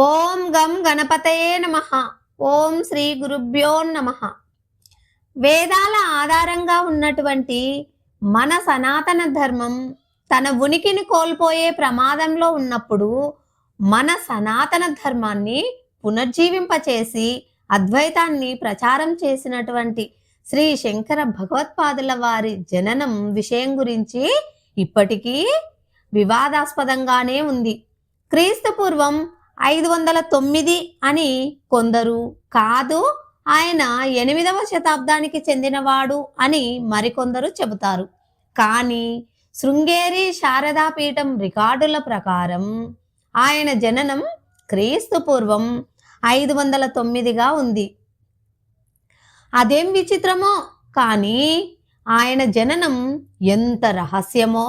ఓం గం గణపతయే నమః. ఓం శ్రీ గురుభ్యో నమః. వేదాల ఆధారంగా ఉన్నటువంటి మన సనాతన ధర్మం తన ఉనికిని కోల్పోయే ప్రమాదంలో ఉన్నప్పుడు మన సనాతన ధర్మాన్ని పునర్జీవింపచేసి అద్వైతాన్ని ప్రచారం చేసినటువంటి శ్రీ శంకర భగవత్పాదుల వారి జననం విషయం గురించి ఇప్పటికీ వివాదాస్పదంగానే ఉంది. క్రీస్తు పూర్వం 509 అని కొందరు, కాదు ఆయన 8వ శతాబ్దానికి చెందినవాడు అని మరికొందరు చెబుతారు. కానీ శృంగేరి శారదాపీఠం రికార్డుల ప్రకారం ఆయన జననం క్రీస్తు పూర్వం 509గా ఉంది. అదేం విచిత్రమో కానీ ఆయన జననం ఎంత రహస్యమో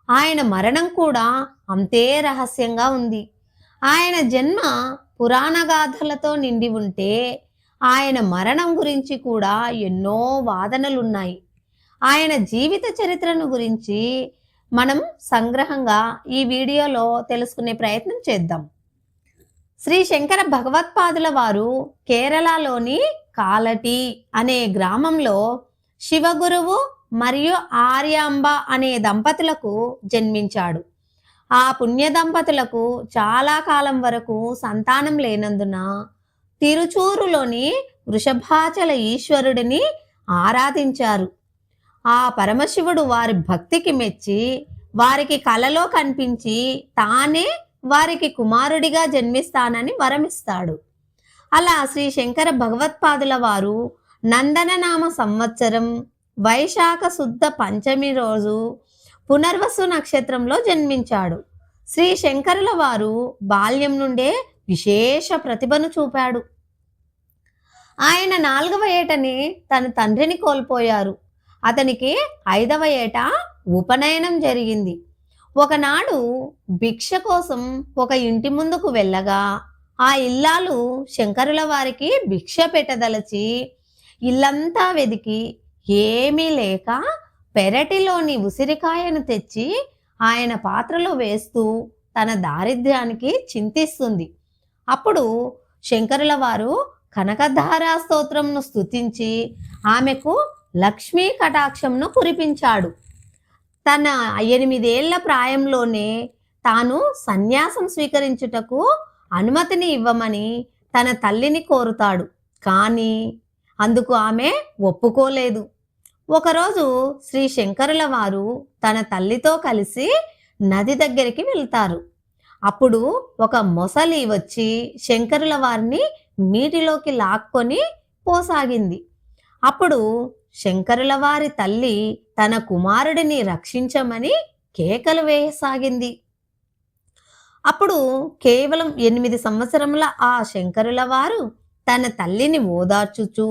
ఆయన మరణం కూడా అంతే రహస్యంగా ఉంది. ఆయన జన్మ పురాణ గాథలతో నిండి ఉంటే ఆయన మరణం గురించి కూడా ఎన్నో వాదనలున్నాయి. ఆయన జీవిత చరిత్రను గురించి మనం సంగ్రహంగా ఈ వీడియోలో తెలుసుకునే ప్రయత్నం చేద్దాం. శ్రీ శంకర భగవత్పాదుల వారు కేరళలోని కాలటి అనే గ్రామంలో శివగురువు మరియు ఆర్యాంబ అనే దంపతులకు జన్మించాడు. ఆ పుణ్య దంపతులకు చాలా కాలం వరకు సంతానం లేనందున తిరుచూరులోని వృషభాచల ఈశ్వరుడిని ఆరాధించారు. ఆ పరమశివుడు వారి భక్తికి మెచ్చి వారికి కలలో కనిపించి తానే వారికి కుమారుడిగా జన్మిస్తానని వరమిస్తాడు. అలా శ్రీ శంకర భగవత్పాదుల వారు నందననామ సంవత్సరం వైశాఖ శుద్ధ పంచమి రోజు పునర్వసు నక్షత్రంలో జన్మించాడు. శ్రీ శంకరుల వారు బాల్యం నుండే విశేష ప్రతిభను చూపాడు. ఆయన 4వ ఏటనే తన తండ్రిని కోల్పోయారు. అతనికి 5వ ఏట ఉపనయనం జరిగింది. ఒకనాడు భిక్ష కోసం ఒక ఇంటి ముందుకు వెళ్ళగా ఆ ఇల్లాలు శంకరుల వారికి భిక్ష పెట్టదలచి ఇల్లంతా వెదికి ఏమీ లేక పెరటిలోని ఉసిరికాయను తెచ్చి ఆయన పాత్రలో వేస్తూ తన దారిద్ర్యానికి చింతిస్తుంది. అప్పుడు శంకరుల వారు కనకధారా స్తోత్రంను స్తుతించి ఆమెకు లక్ష్మీ కటాక్షంను కురిపించాడు. తన 8 ఏళ్ల ప్రాయంలోనే తాను సన్యాసం స్వీకరించుటకు అనుమతిని ఇవ్వమని తన తల్లిని కోరుతాడు. కానీ అందుకు ఆమె ఒప్పుకోలేదు. ఒకరోజు శ్రీ శంకరుల వారు తన తల్లితో కలిసి నది దగ్గరికి వెళ్తారు. అప్పుడు ఒక మొసలి వచ్చి శంకరుల వారిని నీటిలోకి లాక్కొని పోసాగింది. అప్పుడు శంకరుల వారి తల్లి తన కుమారుడిని రక్షించమని కేకలు వేయసాగింది. అప్పుడు కేవలం 8 సంవత్సరముల ఆ శంకరుల వారు తన తల్లిని ఓదార్చుచూ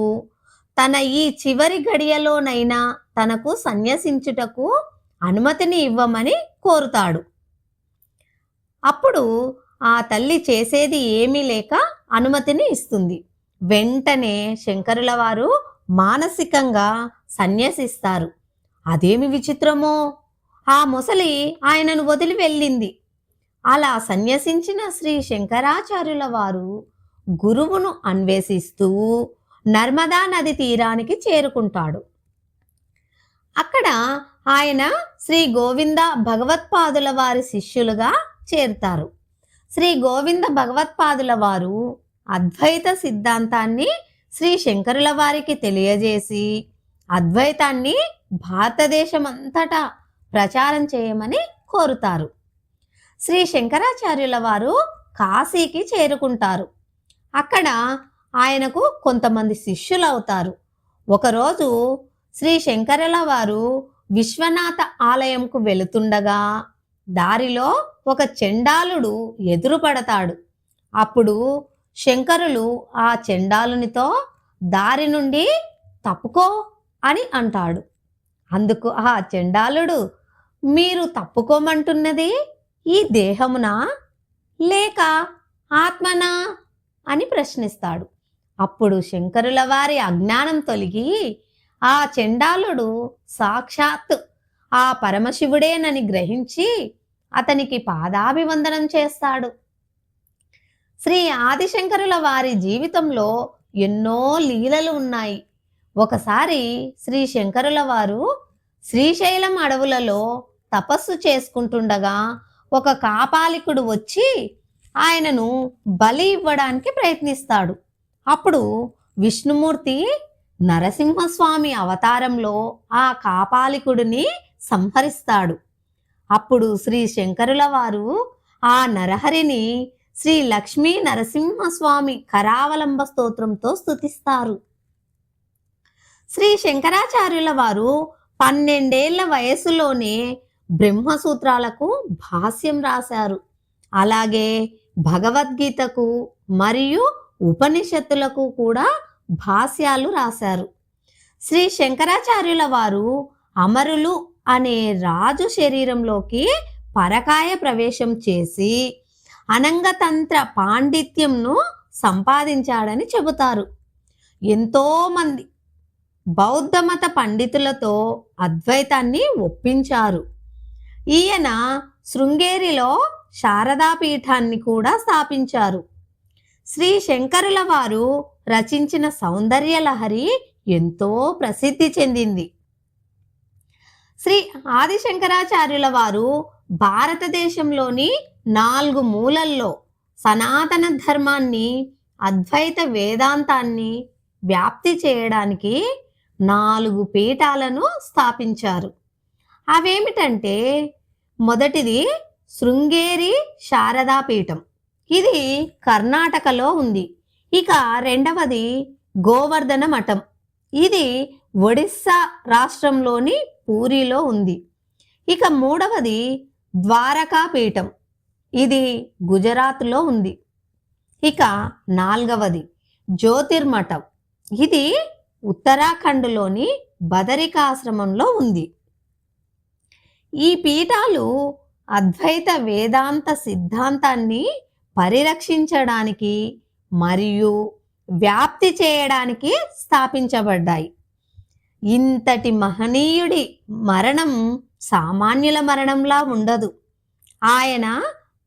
తన ఈ చివరి గడియలోనైనా తనకు సన్యసించుటకు అనుమతిని ఇవ్వమని కోరుతాడు. అప్పుడు ఆ తల్లి చేసేది ఏమీ లేక అనుమతిని ఇస్తుంది. వెంటనే శంకరుల వారు మానసికంగా సన్యసిస్తారు. అదేమి విచిత్రమో, ఆ మొసలి ఆయనను వదిలి వెళ్ళింది. అలా సన్యసించిన శ్రీ శంకరాచార్యుల వారు గురువును అన్వేషిస్తూ నర్మదా నది తీరానికి చేరుకుంటాడు. అక్కడ ఆయన శ్రీ గోవింద భగవత్పాదుల వారి శిష్యులుగా చేరుతారు. శ్రీ గోవింద భగవత్పాదుల వారు అద్వైత సిద్ధాంతాన్ని శ్రీ శంకరుల వారికి తెలియజేసి అద్వైతాన్ని భారతదేశమంతటా ప్రచారం చేయమని కోరుతారు. శ్రీ శంకరాచార్యుల వారు కాశీకి చేరుకుంటారు. అక్కడ ఆయనకు కొంతమంది శిష్యులు అవుతారు. ఒకరోజు శ్రీ శంకరుల వారు విశ్వనాథ ఆలయంకు వెళుతుండగా దారిలో ఒక చండాలుడు ఎదురుపడతాడు. అప్పుడు శంకరులు ఆ చండాలునితో దారి నుండి తప్పుకో అని అంటాడు. అందుకు ఆ చండాలుడు, మీరు తప్పుకోమంటున్నది ఈ దేహమునా లేక ఆత్మనా అని ప్రశ్నిస్తాడు. అప్పుడు శంకరుల వారి అజ్ఞానం తొలగి ఆ చండాలుడు సాక్షాత్ ఆ పరమశివుడేనని గ్రహించి అతనికి పాదాభివందనం చేస్తాడు. శ్రీ ఆదిశంకరుల వారి జీవితంలో ఎన్నో లీలలు ఉన్నాయి. ఒకసారి శ్రీ శంకరుల వారు శ్రీశైలం అడవులలో తపస్సు చేసుకుంటుండగా ఒక కాపాలికుడు వచ్చి ఆయనను బలి ఇవ్వడానికి ప్రయత్నిస్తాడు. అప్పుడు విష్ణుమూర్తి నరసింహస్వామి అవతారంలో ఆ కాపాలికుడిని సంహరిస్తాడు. అప్పుడు శ్రీ శంకరుల వారు ఆ నరహరిని శ్రీ లక్ష్మీ నరసింహస్వామి కరావలంబ స్తోత్రంతో స్తుతిస్తారు. శ్రీ శంకరాచార్యుల వారు 12 ఏళ్ల వయసులోనే బ్రహ్మసూత్రాలకు భాష్యం రాశారు. అలాగే భగవద్గీతకు మరియు ఉపనిషత్తులకు కూడా భాష్యాలు రాశారు. శ్రీ శంకరాచార్యుల వారు అమరులు అనే రాజు శరీరంలోకి పరకాయ ప్రవేశం చేసి అనంగతంత్ర పాండిత్యంను సంపాదించాడని చెబుతారు. ఎంతో మంది బౌద్ధ మత పండితులతో అద్వైతాన్ని ఒప్పించారు. ఈయన శృంగేరిలో శారదాపీఠాన్ని కూడా స్థాపించారు. శ్రీ శంకరుల వారు రచించిన సౌందర్య లహరి ఎంతో ప్రసిద్ధి చెందింది. శ్రీ ఆదిశంకరాచార్యుల వారు భారతదేశంలోని 4 మూలల్లో సనాతన ధర్మాన్ని, అద్వైత వేదాంతాన్ని వ్యాప్తి చేయడానికి 4 పీఠాలను స్థాపించారు. అవేమిటంటే, మొదటిది శృంగేరి శారదా పీఠం, ఇది కర్ణాటకలో ఉంది. ఇక రెండవది గోవర్ధన మఠం, ఇది ఒడిస్సా రాష్ట్రంలోని పూరిలో ఉంది. ఇక మూడవది ద్వారకా పీఠం, ఇది గుజరాత్లో ఉంది. ఇక నాలుగవది జ్యోతిర్మఠం, ఇది ఉత్తరాఖండ్లోని బదరికాశ్రమంలో ఉంది. ఈ పీఠాలు అద్వైత వేదాంత సిద్ధాంతాన్ని పరిరక్షించడానికి మరియు వ్యాప్తి చేయడానికి స్థాపించబడ్డాయి. ఇంతటి మహనీయుడి మరణం సామాన్యుల మరణంలా ఉండదు. ఆయన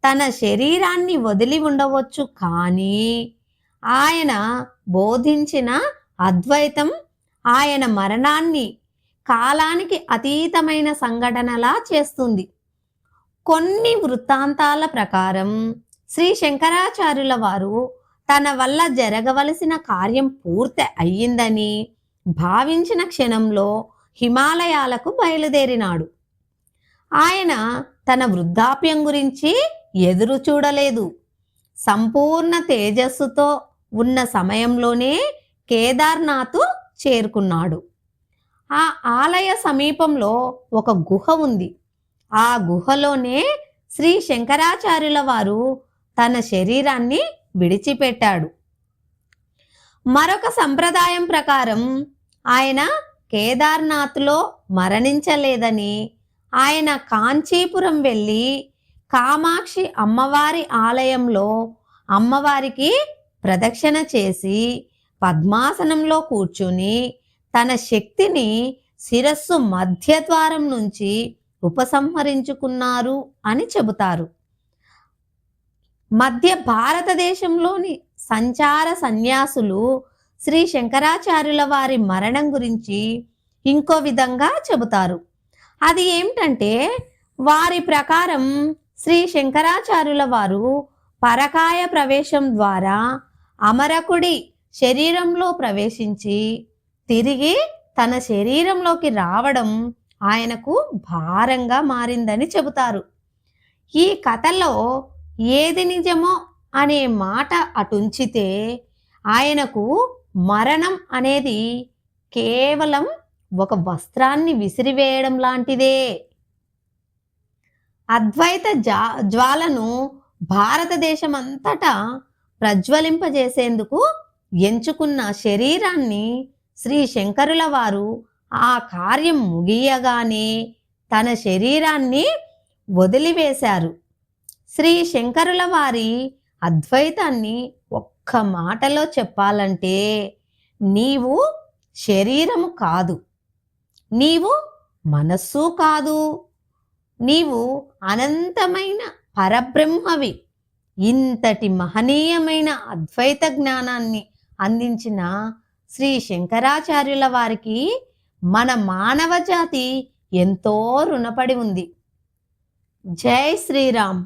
తన శరీరాన్ని వదిలి ఉండవచ్చు, కానీ ఆయన బోధించిన అద్వైతం ఆయన మరణాన్ని కాలానికి అతీతమైన సంఘటనలా చేస్తుంది. కొన్ని వృత్తాంతాల ప్రకారం శ్రీ శంకరాచార్యుల వారు తన వల్ల జరగవలసిన కార్యం పూర్తి అయ్యిందని భావించిన క్షణంలో హిమాలయాలకు బయలుదేరినాడు. ఆయన తన వృద్ధాప్యం గురించి ఎదురు చూడలేదు. సంపూర్ణ తేజస్సుతో ఉన్న సమయంలోనే కేదార్నాథ్ చేరుకున్నాడు. ఆ ఆలయ సమీపంలో ఒక గుహ ఉంది. ఆ గుహలోనే శ్రీ శంకరాచార్యుల వారు తన శరీరాన్ని విడిచిపెట్టాడు. మరొక సంప్రదాయం ప్రకారం ఆయన కేదార్నాథ్లో మరణించలేదని, ఆయన కాంచీపురం వెళ్ళి కామాక్షి అమ్మవారి ఆలయంలో అమ్మవారికి ప్రదక్షిణ చేసి పద్మాసనంలో కూర్చుని తన శక్తిని శిరస్సు మధ్యద్వారం నుంచి ఉపసంహరించుకున్నారు అని చెబుతారు. మధ్య భారతదేశంలోని సంచార సన్యాసులు శ్రీ శంకరాచార్యుల వారి మరణం గురించి ఇంకో విధంగా చెబుతారు. అది ఏమిటంటే, వారి ప్రకారం శ్రీ శంకరాచార్యుల వారు పరకాయ ప్రవేశం ద్వారా అమరకుడి శరీరంలో ప్రవేశించి తిరిగి తన శరీరంలోకి రావడం ఆయనకు భారంగా మారిందని చెబుతారు. ఈ కథలో ఏది నిజమో అనే మాట అటుంచితే, ఆయనకు మరణం అనేది కేవలం ఒక వస్త్రాన్ని విసిరివేయడం లాంటిదే. అద్వైత జ్వాలను భారతదేశం అంతటా ప్రజ్వలింపజేసేందుకు ఎంచుకున్న శరీరాన్ని శ్రీ శంకరుల వారు ఆ కార్యం ముగియగానే తన శరీరాన్ని వదిలివేశారు. శ్రీ శంకరుల వారి అద్వైతాన్ని ఒక్క మాటలో చెప్పాలంటే, నీవు శరీరము కాదు, నీవు మనస్సు కాదు, నీవు అనంతమైన పరబ్రహ్మవి, ఇంతటి మహనీయమైన అద్వైత జ్ఞానాన్ని అందించిన శ్రీ శంకరాచార్యుల వారికి మన మానవ జాతి ఎంతో రుణపడి ఉంది. జై శ్రీరామ్.